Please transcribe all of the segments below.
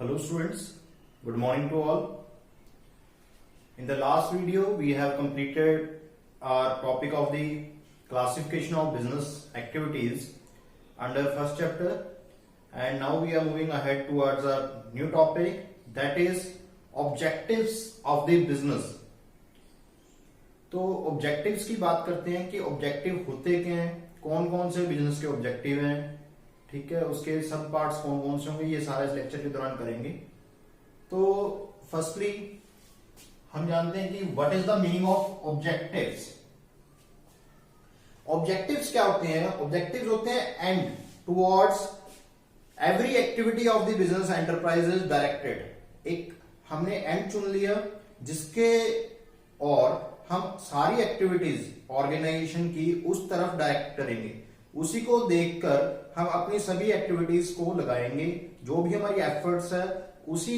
Hello students, good morning to all. In the last video we have completed our topic of the classification of business activities under first chapter, and now we are moving ahead towards a new topic, that is objectives of the business. तो objectives की बात करते हैं कि objective होते क्या हैं, कौन कौन से बिजनेस के ऑब्जेक्टिव हैं, ठीक है, उसके सब पार्ट्स कौन कौन से होंगे, ये सारा इस लेक्चर के दौरान करेंगे। तो फर्स्टली हम जानते हैं कि what is the meaning of objectives. Objectives क्या होते हैं? ऑब्जेक्टिव्स होते हैं and towards every activity of the business enterprise is directed. एक हमने एंड चुन लिया जिसके और हम सारी एक्टिविटीज ऑर्गेनाइजेशन की उस तरफ डायरेक्ट करेंगे, उसी को देखकर हम अपनी सभी एक्टिविटीज को लगाएंगे। जो भी हमारी एफर्ट्स है उसी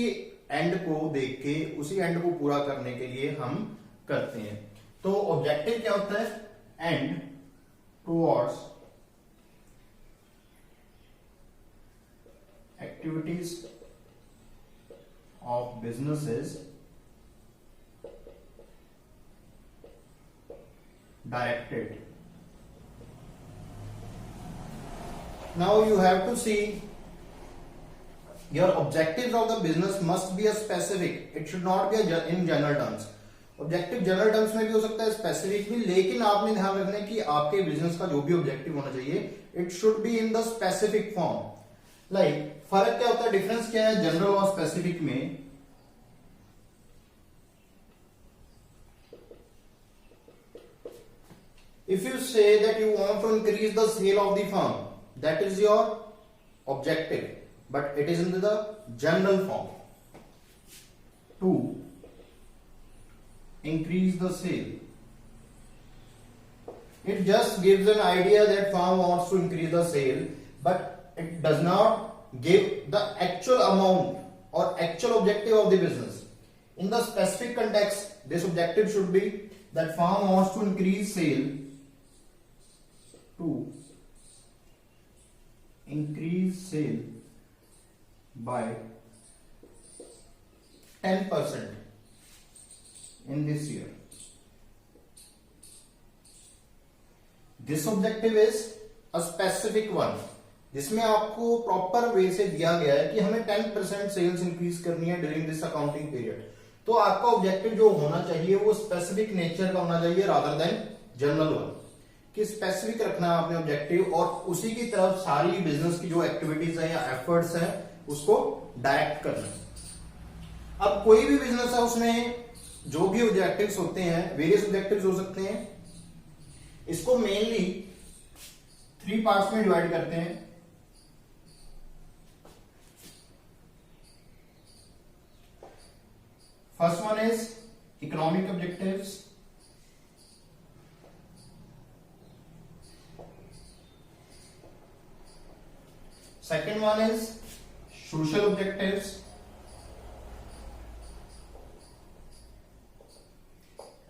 एंड को देख के, उसी एंड को पूरा करने के लिए हम करते हैं। तो ऑब्जेक्टिव क्या होता है? And towards activities of businesses directed. Now you have to see your objectives of the business must be a specific. It should not be in general terms. Objective general terms में भी हो सकता है, specific भी, लेकिन आपने ध्यान रखना है कि आपके बिजनेस का जो भी ऑब्जेक्टिव होना चाहिए it should be in the specific form. Like फर्क क्या होता है, डिफरेंस क्या है जनरल और स्पेसिफिक में? If you say that you want to increase the sale of the firm, that is your objective, but it is in the general form. To increase the sale, it just gives an idea that firm wants to increase the sale, but it does not give the actual amount or actual objective of the business. In the specific context, this objective should be that firm wants to increase sale, to increase sale by 10% in this year. This objective is a specific one, जिसमें आपको proper way से दिया गया है कि हमें 10% sales increase करनी है ड्यूरिंग दिस अकाउंटिंग पीरियड। तो आपका ऑब्जेक्टिव जो होना चाहिए वो स्पेसिफिक नेचर का होना चाहिए रादर देन जनरल वन, कि स्पेसिफिक रखना है आपने ऑब्जेक्टिव और उसी की तरफ सारी बिजनेस की जो एक्टिविटीज है या एफर्ट्स हैं उसको डायरेक्ट करना है। अब कोई भी बिजनेस है उसमें जो भी ऑब्जेक्टिव्स होते हैं, वेरियस ऑब्जेक्टिव्स हो सकते हैं। इसको मेनली 3 पार्ट्स में डिवाइड करते हैं। First one is economic objectives, second one is social objectives,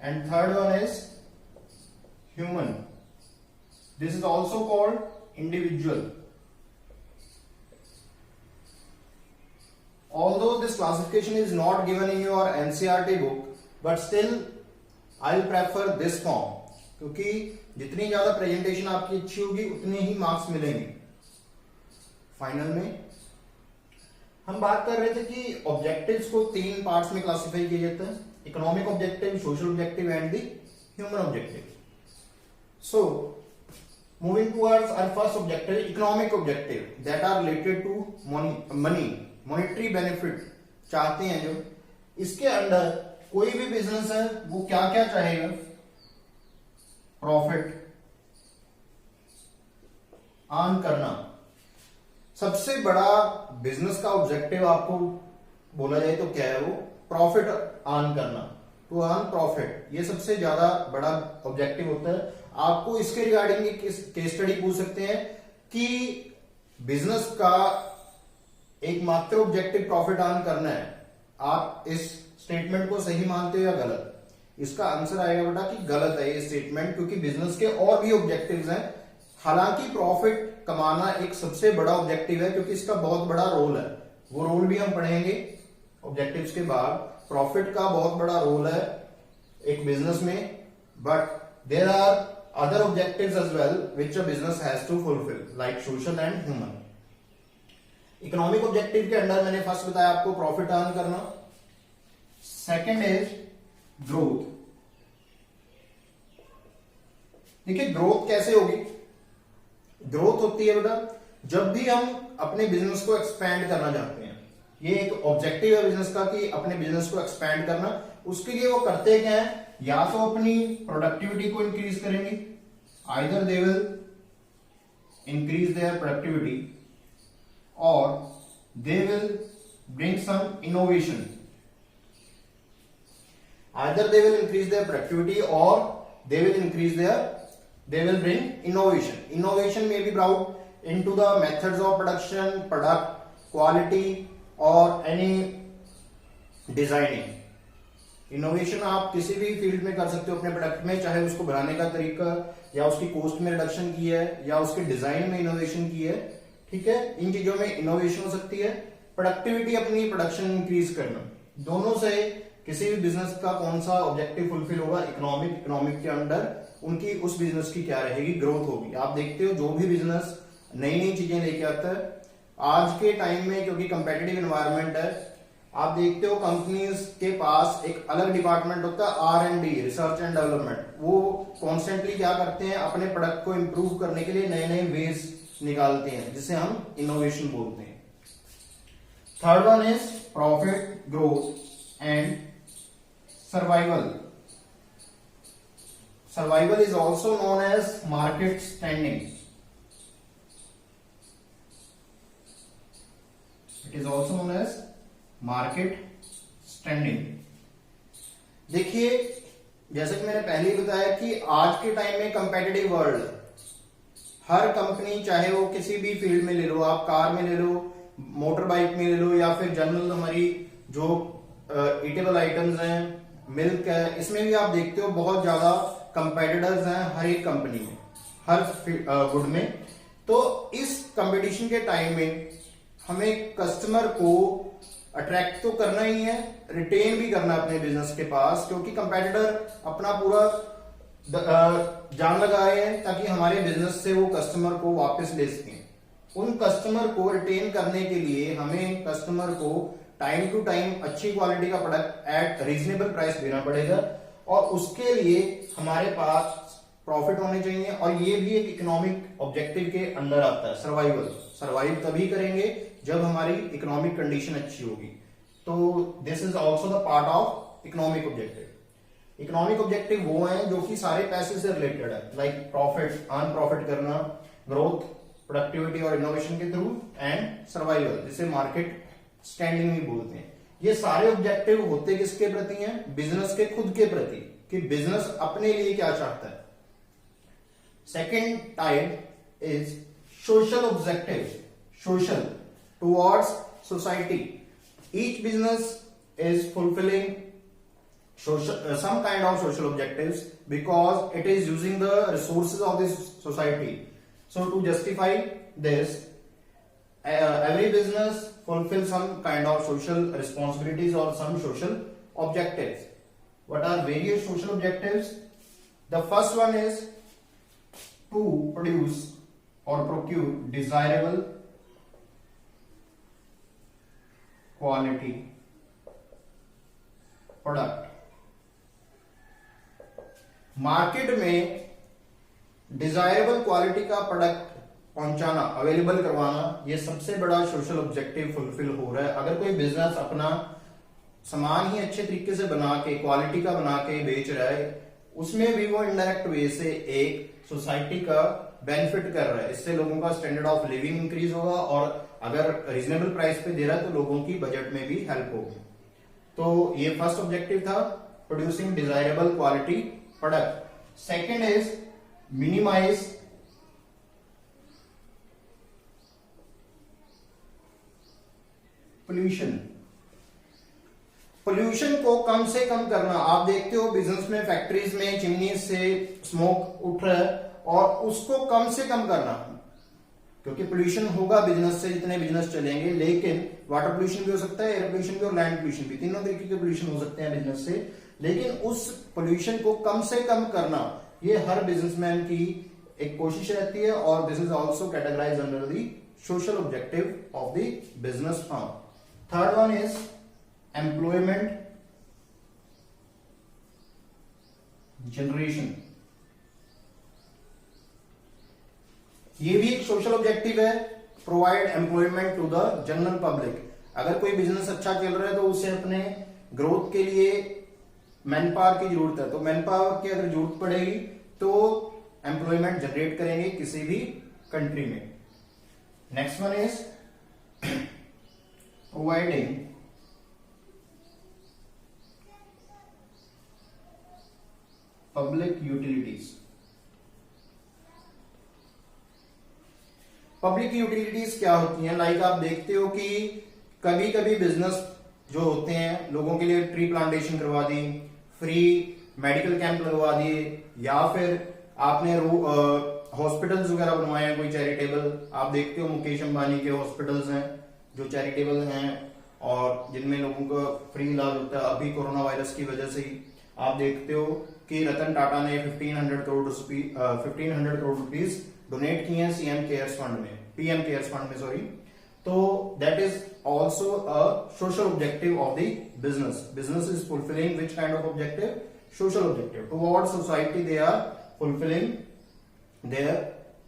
and third one is human. This is also called individual. Although this classification is not given in your NCERT book, but still I will prefer this form, क्योंकि जितनी ज्यादा presentation आपकी अच्छी होगी उतने ही marks मिलेंगे। Final में हम बात कर रहे थे कि ऑब्जेक्टिव्स को 3 पार्ट्स में क्लासिफाई किया जाता है, economic objective, social objective and the human objective. So moving towards our first objective, economic objective, that are related to money, monetary benefit चाहते हैं जो। इसके अंडर कोई भी बिजनेस है वो क्या क्या चाहेगा? प्रॉफिट अर्न करना। सबसे बड़ा बिजनेस का ऑब्जेक्टिव आपको बोला जाए तो क्या है? वो प्रॉफिट अर्न करना, टू अर्न प्रॉफिट। ये सबसे ज्यादा बड़ा ऑब्जेक्टिव होता है। आपको इसके रिगार्डिंग केस स्टडी पूछ सकते हैं कि बिजनेस का एकमात्र ऑब्जेक्टिव प्रॉफिट अर्न करना है, आप इस स्टेटमेंट को सही मानते हो या गलत? इसका आंसर आएगा बेटा कि गलत है ये स्टेटमेंट, क्योंकि बिजनेस के और भी ऑब्जेक्टिव्स हैं। हालांकि प्रॉफिट कमाना एक सबसे बड़ा ऑब्जेक्टिव है क्योंकि इसका बहुत बड़ा रोल है, वो रोल भी हम पढ़ेंगे ऑब्जेक्टिव्स के बाद। प्रॉफिट का बहुत बड़ा रोल है एक बिजनेस में, but there are other objectives as well which a business has to fulfil, like social and human. Economic objective के अंडर मैंने फर्स्ट बताया आपको प्रॉफिट अर्न करना, सेकंड इज ग्रोथ। देखिए ग्रोथ कैसे होगी? ग्रोथ होती है बेटा जब भी हम अपने बिजनेस को एक्सपैंड करना चाहते हैं। ये एक ऑब्जेक्टिव है बिजनेस का कि अपने बिजनेस को एक्सपैंड करना। उसके लिए वो करते क्या है, या तो अपनी प्रोडक्टिविटी को इंक्रीज करेंगे, either they will increase their productivity और they will bring some innovation. Either they will increase their productivity और they will bring innovation. Innovation may be brought into the methods of production, product quality or any designing. Innovation आप किसी भी field में कर सकते हो अपने product में, चाहे उसको बनाने का तरीका या उसकी कॉस्ट में रिडक्शन की है या उसके डिजाइन में इनोवेशन की है। ठीक है, इन चीजों में इनोवेशन हो सकती है। प्रोडक्टिविटी अपनी प्रोडक्शन इंक्रीज करना, दोनों से किसी भी बिजनेस का कौन सा ऑब्जेक्टिव फुलफिल होगा? इकोनॉमिक के अंडर उनकी उस बिजनेस की क्या रहेगी? ग्रोथ होगी। आप देखते हो जो भी बिजनेस नई नई चीजें लेके आता है आज के टाइम में, क्योंकि कंपेटिटिव एनवायरनमेंट है, आप देखते हो कंपनीज के पास एक अलग डिपार्टमेंट होता है R&D, रिसर्च एंड डेवलपमेंट। वो कॉन्स्टेंटली क्या करते हैं, अपने प्रोडक्ट को इंप्रूव करने के लिए नए नए वेज निकालते हैं, जिसे हम इनोवेशन बोलते हैं। Third one is profit, growth and survival. Survival is also known as market standing. It is also known as market standing. देखिए जैसे कि मैंने पहले ही बताया कि आज के टाइम में कंपेटिटिव वर्ल्ड, हर कंपनी चाहे वो किसी भी फील्ड में ले लो, आप कार में ले लो, मोटर बाइक में ले लो, या फिर जनरल हमारी जो ईटेबल आइटम्स हैं, मिल्क है, इसमें भी आप देखते हो बहुत ज्यादा कंपेटिटर्स हैं हर एक कंपनी में, हर गुड में। तो इस कंपटीशन के टाइम में हमें कस्टमर को अट्रैक्ट तो करना ही है, रिटेन भी करना अपने बिजनेस के पास, क्योंकि कंपेटिटर अपना पूरा जान लगा रहे हैं ताकि हमारे बिजनेस से वो कस्टमर को वापस ले सकें। उन कस्टमर को रिटेन करने के लिए हमें कस्टमर को टाइम टू टाइम अच्छी क्वालिटी का प्रोडक्ट एट रीजनेबल प्राइस देना पड़ेगा, और उसके लिए हमारे पास प्रॉफिट होने चाहिए। और ये भी एक इकोनॉमिक ऑब्जेक्टिव के अंडर आता है। सर्वाइव तभी करेंगे जब हमारी इकोनॉमिक कंडीशन अच्छी होगी। तो this is also the part of economic objective. Economic objective वो हैं जो कि सारे पैसे से रिलेटेड है, लाइक प्रॉफिट, अर्न प्रॉफिट करना, ग्रोथ, प्रोडक्टिविटी और इनोवेशन के थ्रू, एंड सर्वाइवल, जिसे मार्केट स्टैंडिंग भी बोलते हैं। ये सारे ऑब्जेक्टिव होते किसके प्रति हैं? बिजनेस के खुद के प्रति, कि बिजनेस अपने लिए क्या चाहता है। Second type is social objective, social towards society. Each business is fulfilling some kind of social objectives because it is using the resources of this society. So to justify this, every business fulfill some kind of social responsibilities or some social objectives. What are various social objectives? The first one is to produce or procure desirable quality product. Market में desirable quality का product पहुंचाना, available करवाना, ये सबसे बड़ा social objective fulfil हो रहा है। अगर कोई बिजनेस अपना सामान ही अच्छे तरीके से बना के, क्वालिटी का बना के बेच रहा है, उसमें भी वो इनडायरेक्ट वे से एक सोसाइटी का बेनिफिट कर रहा है। इससे लोगों का स्टैंडर्ड ऑफ लिविंग इंक्रीज होगा, और अगर रीजनेबल प्राइस पे दे रहा है तो लोगों की बजट में भी हेल्प होगी। तो ये फर्स्ट ऑब्जेक्टिव था, producing desirable quality product. Second is minimise pollution. Pollution को कम से कम करना। आप देखते हो बिजनेस में, फैक्ट्रीज में चिमनी से स्मोक उठ रहा है, और उसको कम से कम करना। क्योंकि पोल्यूशन होगा बिजनेस से, जितने बिजनेस चलेंगे, लेकिन वाटर पोल्यूशन भी हो सकता है, एयर पोल्यूशन भी और लैंड पोल्यूशन भी, तीनों तरीके के पोल्यूशन हो सकते हैं बिजनेस से। लेकिन उस पोल्यूशन को कम से कम करना ये हर बिजनेसमैन की एक कोशिश रहती है, और this is also categorise under the social objective of the business firm. Third one is employment generation. ये भी एक सोशल ऑब्जेक्टिव है, provide employment to the general public. अगर कोई बिजनेस अच्छा चल रहा है तो उसे अपने ग्रोथ के लिए मैन पावर की जरूरत है, तो मैन पावर की अगर जरूरत पड़ेगी तो एम्प्लॉयमेंट जनरेट करेंगे किसी भी कंट्री में। Next one is providing public utilities. Public utilities क्या होती हैं? लाइक आप देखते हो कि कभी कभी बिजनेस जो होते हैं लोगों के लिए ट्री प्लांटेशन करवा दी, फ्री मेडिकल कैंप लगवा दिए, या फिर आपने हॉस्पिटल्स वगैरह बनवाए हैं कोई चैरिटेबल। आप देखते हो मुकेश अंबानी के हॉस्पिटल्स हैं जो चैरिटेबल हैं और जिनमें लोगों का फ्री इलाज होता है। अभी कोरोना वायरस की वजह से ही आप देखते हो कि रतन टाटा ने 1500 करोड़ रुपीज डोनेट किए हैं सीएम केयर्स फंड में, पीएम केयर्स फंड में, सॉरी। तो that is also a social objective of the business. Business is fulfilling which kind of objective? Social objective. Towards society they are fulfilling their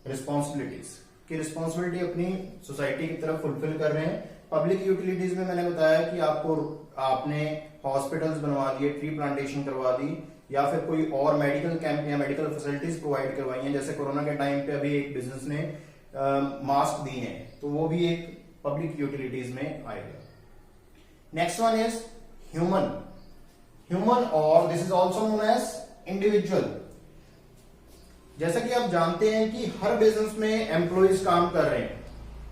responsibilities, की responsibility अपनी society की तरफ fulfil कर रहे हैं। Public utilities में मैंने बताया कि आपने हॉस्पिटल्स बनवा दिए, ट्री प्लांटेशन करवा दी, या फिर कोई और मेडिकल कैंप या मेडिकल फैसिलिटीज प्रोवाइड करवाई हैं। जैसे कोरोना के टाइम पे अभी एक बिजनेस ने मास्क दिए हैं, तो वो भी एक पब्लिक यूटिलिटीज में आएगा। Next one is human. Human और this is also known as individual. जैसा कि आप जानते हैं कि हर बिजनेस में एम्प्लॉयज काम कर रहे हैं,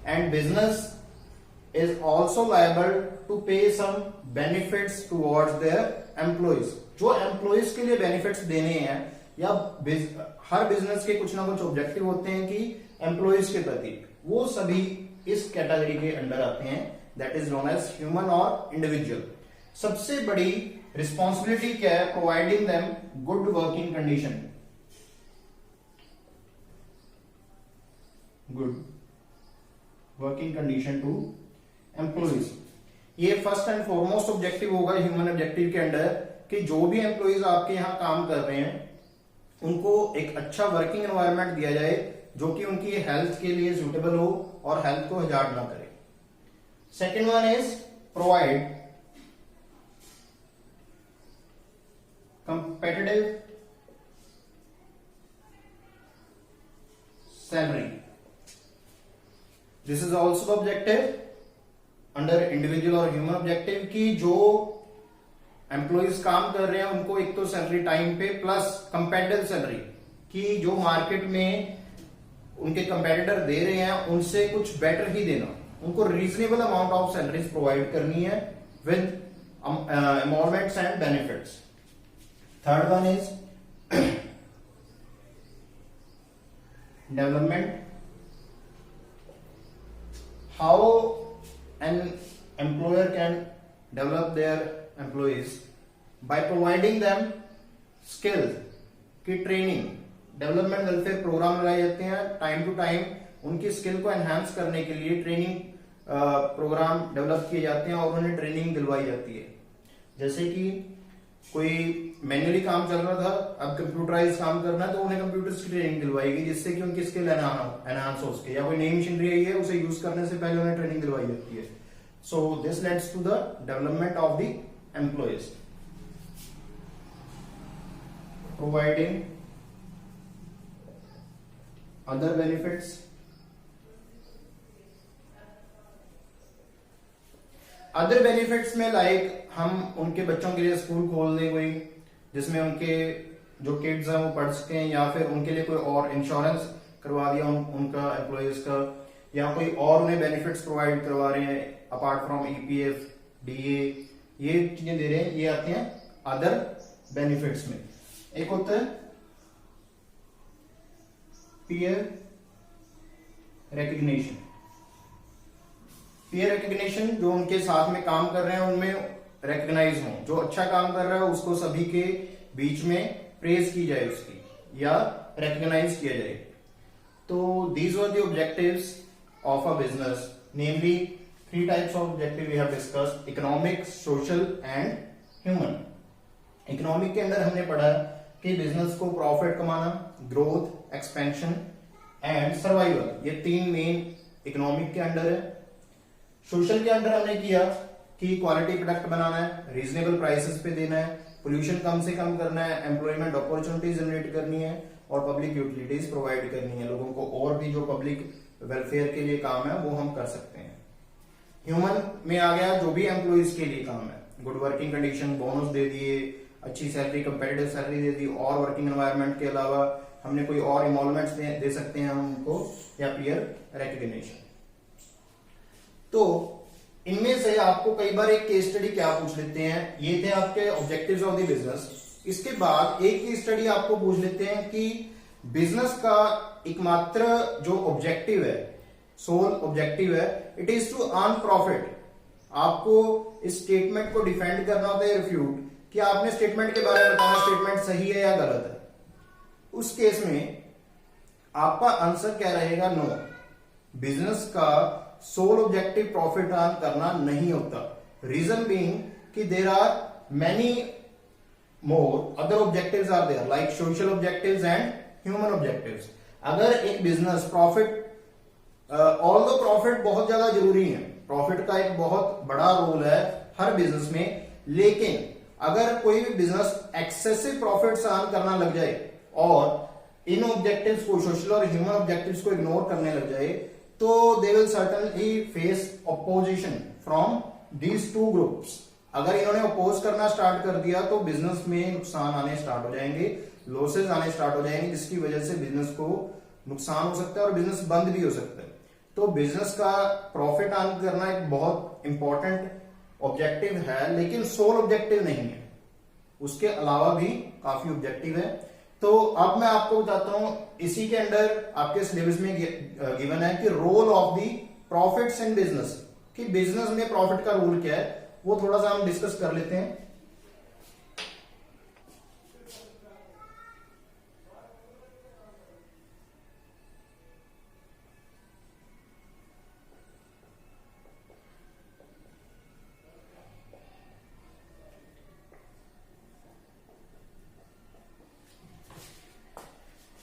and business is also liable to pay some benefits towards their employees. जो एम्प्लॉयज के लिए बेनिफिट्स देने हैं, या हर बिजनेस के कुछ ना कुछ ऑब्जेक्टिव होते हैं कि एम्प्लॉयज के प्रति, वो सभी इस कैटेगरी के अंडर आते हैं, that is known as human और इंडिविजुअल। सबसे बड़ी रिस्पॉन्सिबिलिटी क्या है? Providing them good working condition, good working condition to employees. ये फर्स्ट एंड फॉरमोस्ट ऑब्जेक्टिव होगा ह्यूमन ऑब्जेक्टिव के अंडर, कि जो भी एम्प्लॉयज आपके यहां काम कर रहे हैं उनको एक अच्छा वर्किंग एनवायरनमेंट दिया जाए जो कि उनकी हेल्थ के लिए सुटेबल हो और हेल्थ को हजार्ड ना करे। Second one is provide competitive salary. This is also objective under individual और ह्यूमन ऑब्जेक्टिव, की जो एम्प्लॉयज काम कर रहे हैं उनको एक तो सैलरी टाइम पे, प्लस कंपेटिटिव सैलरी, कि जो मार्केट में उनके कंपेटिटर दे रहे हैं उनसे कुछ बेटर ही देना, उनको reasonable amount of salaries provide करनी है with emoluments and benefits. Third one is development. How an employer can develop their employees by providing them skills की ट्रेनिंग। डेवलपमेंट वेलफेयर प्रोग्राम लगाए जाते हैं टाइम टू टाइम, उनकी skill को enhance करने के लिए ट्रेनिंग प्रोग्राम डेवलप किए जाते हैं और उन्हें ट्रेनिंग दिलवाई जाती है। जैसे कि कोई मैन्युअली काम चल रहा था, अब कंप्यूटराइज काम करना है, तो उन्हें कंप्यूटर्स की ट्रेनिंग दिलवाएगी जिससे कि उनकी स्किल एनहांस हो सके, या कोई नई मशीनरी आई है उसे यूज करने से पहले उन्हें ट्रेनिंग दिलवाई जाती है। So this leads to the development of the employees. Providing other benefits. Other benefits में लाइक हम उनके बच्चों के लिए स्कूल खोल दें कोई, जिसमें उनके जो किड्स हैं वो पढ़ सकें, या फिर उनके लिए कोई और इंश्योरेंस करवा दिया उनका एम्प्लॉयज का, या कोई और उन्हें बेनिफिट्स प्रोवाइड करवा रहे हैं अपार्ट फ्रॉम ईपीएफ, डीए, ये चीजें दे रहे हैं, ये आते हैं अदर बेनिफिट्स में। एक होता है पीयर रिकग्निशन। पीयर रिकग्निशन, जो उनके साथ में काम कर रहे हैं उनमें रिकग्नाइज हो, जो अच्छा काम कर रहा है उसको सभी के बीच में प्रेज की जाए उसकी, या रिकग्नाइज किया जाए। तो these were the objectives of a business, namely 3 types of objective we have discussed, economic, social and human. Economic के अंदर हमने पढ़ा कि बिजनेस को प्रॉफिट कमाना, ग्रोथ, एक्सपेंशन एंड सर्वाइवल, ये 3 मेन इकोनॉमिक के अंडर है। सोशल के अंदर हमने किया कि क्वालिटी प्रोडक्ट बनाना है, रीजनेबल प्राइसेस पे देना है, पोल्यूशन कम से कम करना है, एम्प्लॉयमेंट अपॉर्चुनिटीज जनरेट करनी है और पब्लिक यूटिलिटीज प्रोवाइड करनी है लोगों को, और भी जो पब्लिक वेलफेयर के लिए काम है वो हम कर सकते हैं। ह्यूमन में आ गया जो भी एम्प्लॉइज के लिए काम है, गुड वर्किंग कंडीशन, बोनस दे दिए, अच्छी सैलरी, कंपेटिटिव सैलरी दे दी, और वर्किंग एनवायरनमेंट के अलावा हमने कोई और इमोलमेंट्स दे सकते हैं हम उनको, या पीयर रिकग्निशन। तो इनमें से आपको कई बार एक केस स्टडी क्या पूछ लेते हैं, ये थे आपके ऑब्जेक्टिव्स ऑफ द बिजनेस। इसके बाद एक केस स्टडी आपको पूछ लेते हैं कि बिजनेस का एकमात्र जो ऑब्जेक्टिव है, सोल ऑब्जेक्टिव है, it is to earn profit. आपको इस स्टेटमेंट को डिफेंड करना होता है, रिफ्यूट, कि आपने स्टेटमेंट के बारे में बताना स्टेटमेंट सही है या गलत है। उस केस में आपका आंसर क्या रहेगा? नो, बिजनेस का सोल ऑब्जेक्टिव प्रॉफिट अर्न करना नहीं होता। रीजन बीइंग कि there are many more other objectives are there, like social objectives and human objectives. अगर एक बिजनेस प्रॉफिट, ऑल्दो प्रॉफिट बहुत ज्यादा जरूरी है, प्रॉफिट का एक बहुत बड़ा रोल है हर बिजनेस में, लेकिन अगर कोई भी बिजनेस एक्सेसिव प्रॉफिट अर्न करना लग जाए और इन ऑब्जेक्टिव्स को, सोशल और ह्यूमन ऑब्जेक्टिव्स को इग्नोर करने लग जाए, तो they will certainly face opposition from these 2 groups. अगर इन्होंने अपोज करना स्टार्ट कर दिया तो बिजनेस में नुकसान आने स्टार्ट हो जाएंगे, लॉसेज आने स्टार्ट हो जाएंगे, जिसकी वजह से बिजनेस को नुकसान हो सकता है और बिजनेस बंद भी हो सकता है। तो बिजनेस का प्रॉफिट अर्न करना एक बहुत इंपॉर्टेंट ऑब्जेक्टिव है, लेकिन सोल ऑब्जेक्टिव नहीं है, उसके अलावा भी काफी ऑब्जेक्टिव है। तो अब मैं आपको बताता हूं, इसी के अंडर आपके सिलेबस में गिवन है कि role of the profits in business, कि बिजनेस में प्रॉफिट का रोल क्या है, वो थोड़ा सा हम डिस्कस कर लेते हैं।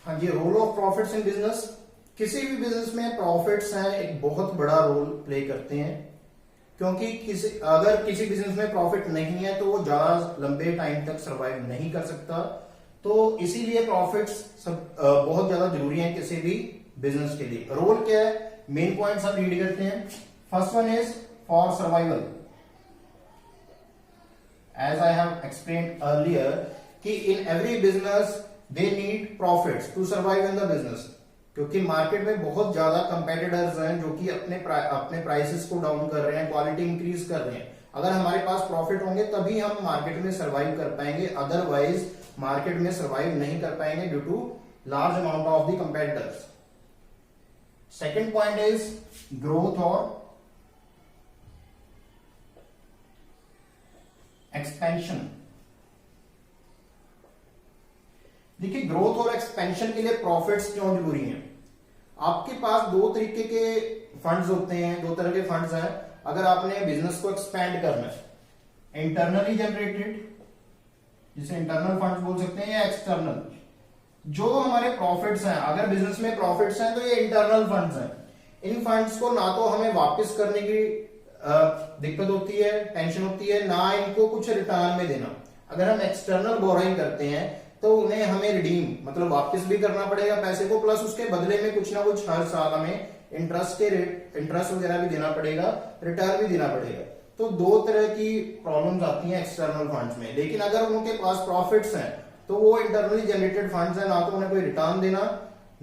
हाँ जी, role of profits in business. किसी भी बिजनेस में प्रॉफिट्स हैं एक बहुत बड़ा रोल प्ले करते हैं, क्योंकि अगर किसी बिजनेस में प्रॉफिट नहीं है तो वो ज्यादा लंबे टाइम तक सरवाइव नहीं कर सकता। तो इसीलिए प्रॉफिट्स बहुत ज्यादा जरूरी है किसी भी बिजनेस के लिए। रोल क्या है, मेन पॉइंट्स हम रीड करते हैं। First one is for survival, as I have explained earlier कि in every business they need profits to survive in the business, क्योंकि मार्केट में बहुत ज्यादा कंपेटिटर्स हैं जो कि अपने प्राइसेस को डाउन कर रहे हैं, क्वालिटी इंक्रीज कर रहे हैं। अगर हमारे पास प्रॉफिट होंगे तभी हम मार्केट में सर्वाइव कर पाएंगे, अदरवाइज मार्केट में सर्वाइव नहीं कर पाएंगे due to large amount of the competitors. Second point is growth और एक्सपेंशन। देखिए, ग्रोथ और एक्सपेंशन के लिए प्रॉफिट्स क्यों जरूरी हैं? आपके पास 2 तरीके के फंड्स होते हैं, 2 तरह के फंड्स हैं। अगर आपने बिजनेस को एक्सपैंड करना है, इंटरनली जनरेटेड, जिसे इंटरनल फंड्स बोल सकते हैं, या एक्सटर्नल। जो हमारे प्रॉफिट्स हैं, अगर बिजनेस में प्रॉफिट्स हैं तो ये इंटरनल फंड्स हैं। इन फंड्स को ना तो हमें वापस करने की दिक्कत होती है, टेंशन होती है, ना इनको कुछ रिटर्न में देना। अगर हम एक्सटर्नल बोरोइंग करते हैं तो उन्हें हमें रिडीम, मतलब वापस भी करना पड़ेगा पैसे को, प्लस उसके बदले में कुछ ना कुछ हर साल हमें इंटरेस्ट वगैरह भी देना पड़ेगा, रिटर्न भी देना पड़ेगा। तो 2 तरह की प्रॉब्लम्स आती हैं एक्सटर्नल फंड्स में। लेकिन अगर उनके पास प्रॉफिट्स हैं तो वो इंटरनली जनरेटेड फंड्स हैं, ना तो उन्हें कोई रिटर्न देना,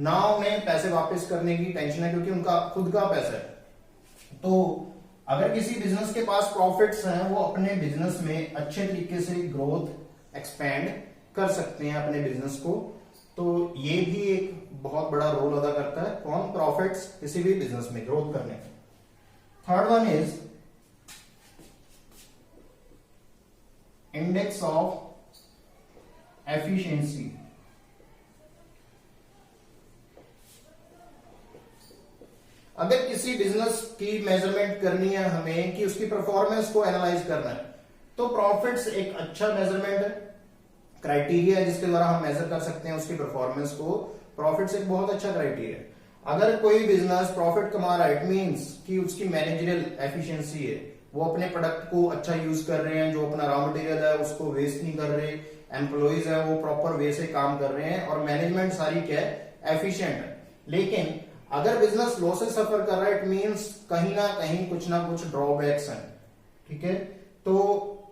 ना उन्हें पैसे वापस करने की टेंशन है, क्योंकि उनका खुद का पैसा है। तो अगर किसी बिजनेस के पास प्रॉफिट्स हैं, वो अपने बिजनेस में अच्छे तरीके से ग्रोथ एक्सपैंड कर सकते हैं अपने बिजनेस को। तो ये भी एक बहुत बड़ा रोल अदा करता है, कौन? प्रॉफिट प्रॉफिट्स किसी भी बिजनेस में ग्रोथ करने में। Third one is index of efficiency. अगर किसी बिजनेस की मेजरमेंट करनी है हमें कि उसकी परफॉर्मेंस को एनालाइज करना है, तो प्रॉफिट्स एक अच्छा मेजरमेंट क्राइटेरिया है जिसके द्वारा हम मेजर कर सकते हैं उसकी परफॉर्मेंस को। प्रॉफिट्स एक बहुत अच्छा क्राइटेरिया है। अगर कोई बिजनेस प्रॉफिट कमा रहा है, इट मींस कि उसकी मैनेजरियल एफिशिएंसी है, वो अपने प्रोडक्ट को अच्छा यूज कर रहे हैं, जो अपना रॉ मटेरियल है उसको वेस्ट नहीं कर रहे, एम्प्लॉइज है वो प्रॉपर वे से काम कर रहे हैं, और मैनेजमेंट सारी क्या है, एफिशिएंट है। लेकिन अगर बिजनेस लॉसेस सफर कर रहा है, इट मींस कहीं ना कुछ ड्रॉबैक्स हैं। ठीक है, तो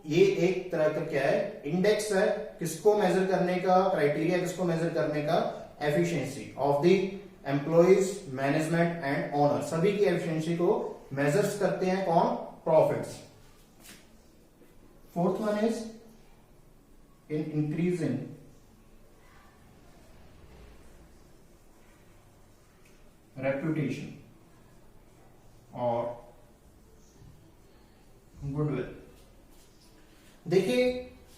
ये एक तरह का क्या है, इंडेक्स है, किसको मेजर करने का, क्राइटेरिया किसको मेजर करने का, efficiency of the employees, management and owner, सभी की एफिशिएंसी को मेजर्स करते हैं कौन, profits. Fourth one is in increasing reputation और गुडविल। देखिए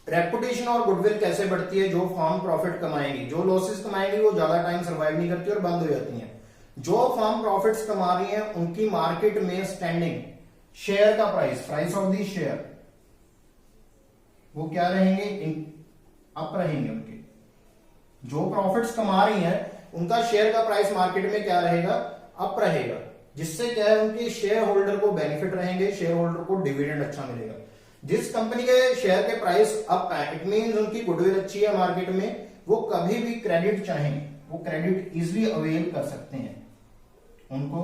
रेपुटेशन और गुडविल कैसे बढ़ती है, जो फर्म प्रॉफिट कमाएगी, जो लॉसेस कमाएगी वो ज्यादा टाइम सर्वाइव नहीं करती और बंद हो जाती हैं। जो फर्म प्रॉफिट्स कमा रही है उनकी मार्केट में स्टैंडिंग, शेयर का प्राइस ऑफ दी शेयर, वो क्या रहेंगे, अप रहेंगे उनके। जो प्रॉफिट्स कमा रही हैं उनका शेयर का प्राइस मार्केट में क्या रहेगा, अप रहेगा, जिससे क्या है, उनके शेयर होल्डर को बेनिफिट रहेंगे, शेयर होल्डर को डिविडेंड अच्छा मिलेगा। जिस कंपनी के शेयर के प्राइस अप है, इट मींस उनकी गुडविल अच्छी है मार्केट में, वो कभी भी क्रेडिट चाहें वो क्रेडिट इजिली अवेल कर सकते हैं, उनको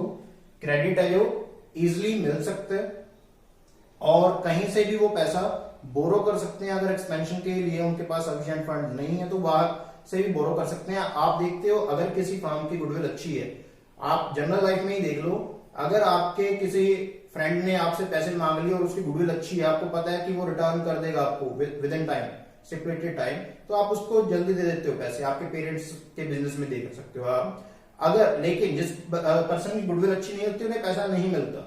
क्रेडिट है जो इजिली मिल सकता है, और कहीं से भी वो पैसा बोरो कर सकते हैं। अगर एक्सपेंशन के लिए उनके पास सफिशिएंट फंड नहीं है तो बाहर से भी बोरो कर सकते हैं। आप देखते हो अगर किसी फर्म की गुडविल अच्छी है, आप जनरल लाइफ में ही देख लो, अगर आपके किसी फ्रेंड ने आपसे पैसे मांग लिए और उसकी गुडविल अच्छी है, आपको पता है कि वो रिटर्न कर देगा आपको with in time, stipulated time, तो आप उसको जल्दी दे देते हो पैसे, आपके पेरेंट्स के बिजनेस में दे सकते हो आप। अगर लेकिन जिस पर्सन की गुडविल अच्छी नहीं होती उन्हें पैसा नहीं मिलता,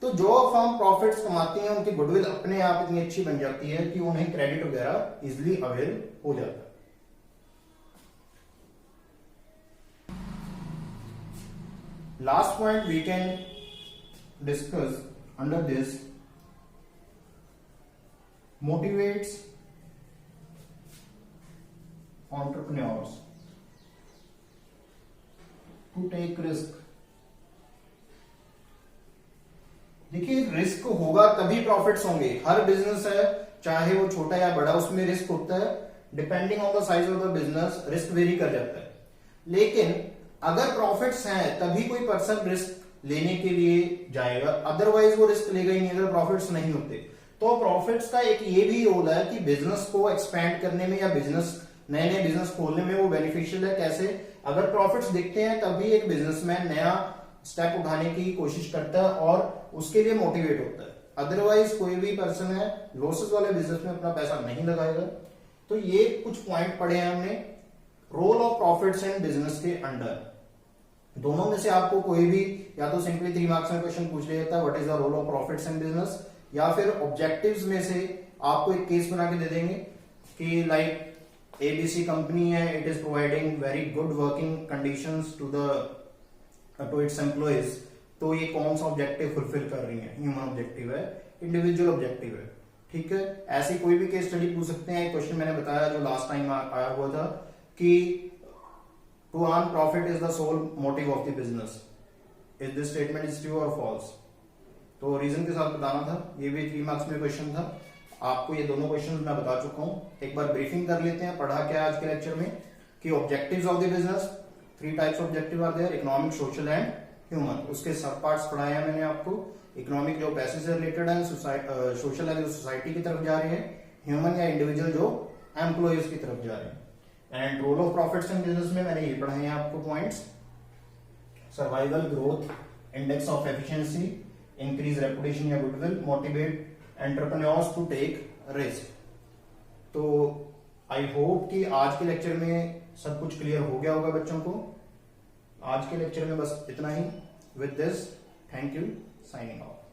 तो जो फर्म प्रॉफिट्स कमाती है उनकी गुडविल अपने आप इतनी अच्छी बन जाती है कि उन्हें क्रेडिट वगैरह इजिली अवेल हो जाता है। Last point we can discuss under this, motivates entrepreneurs to take risk। देखिए रिस्क होगा तभी प्रॉफिट्स होंगे। हर बिजनेस है चाहे वो छोटा या बड़ा, उसमें रिस्क होता है, depending on the size of the business risk very कर जाता है। लेकिन अगर प्रॉफिट्स हैं तभी कोई पर्सन रिस्क लेने के लिए जाएगा, अदरवाइज वो रिस्क लेगा ही नहीं अगर प्रॉफिट्स नहीं होते। तो प्रॉफिट्स का एक ये भी रोल है कि बिजनेस को एक्सपैंड करने में या बिजनेस नए बिजनेस खोलने में वो बेनिफिशियल है। कैसे, अगर प्रॉफिट्स दिखते हैं तभी एक बिजनेसमैन नया स्टेप उठाने की कोशिश करता है और उसके लिए मोटिवेट होता है। अदरवाइज कोई भी पर्सन है लॉसेस वाले बिजनेस में अपना पैसा नहीं लगाएगा। तो ये कुछ पॉइंट पढ़े हैं हमने, role of profits in business के अंडर। दोनों में से आपको कोई भी या तो सिंपली 3 मार्क्स में क्वेश्चन पूछ लिया था, what is the role of profits in business, या फिर ऑब्जेक्टिव्स में से आपको एक केस बना के दे देंगे कि लाइक एबीसी कंपनी है, it is providing very good working conditions to its employees, तो ये कौन सा ऑब्जेक्टिव फुलफिल कर रही है, ह्यूमन ऑब्जेक्टिव है, इंडिविजुअल ऑब्जेक्टिव है। ठीक है, ऐसी कोई भी केस स्टडी पूछ सकते हैं। एक क्वेश्चन मैंने बताया जो लास्ट टाइम आया हुआ था कि to earn profit is the sole motive of the business, is this statement is true or false। तो रीजन के साथ बताना था, ये भी 3 मार्क्स में क्वेश्चन था। आपको ये दोनों क्वेश्चन मैं बता चुका हूं, एक बार ब्रीफिंग कर लेते हैं। पढ़ा क्या आज के लेक्चर में कि objectives of the business, 3 types objective are there, economic, social and human. उसके सब पार्ट्स पढ़ाए हैं मैंने आपको। इकोनॉमिक जो पैसे से रिलेटेड है, सोशल है जो सोसाइटी की तरफ जा रहे हैं, ह्यूमन या इंडिविजुअल जो एम्प्लॉयज की तरफ जा रहे हैं। And role of profits in business में मैंने ये पढ़ाए हैं आपको points, survival, growth, index of efficiency, increase reputation या goodwill, motivate entrepreneurs to take risk. तो आई होप कि आज के लेक्चर में सब कुछ क्लियर हो गया होगा बच्चों को। आज के लेक्चर में बस इतना ही। With this, thank you, signing of.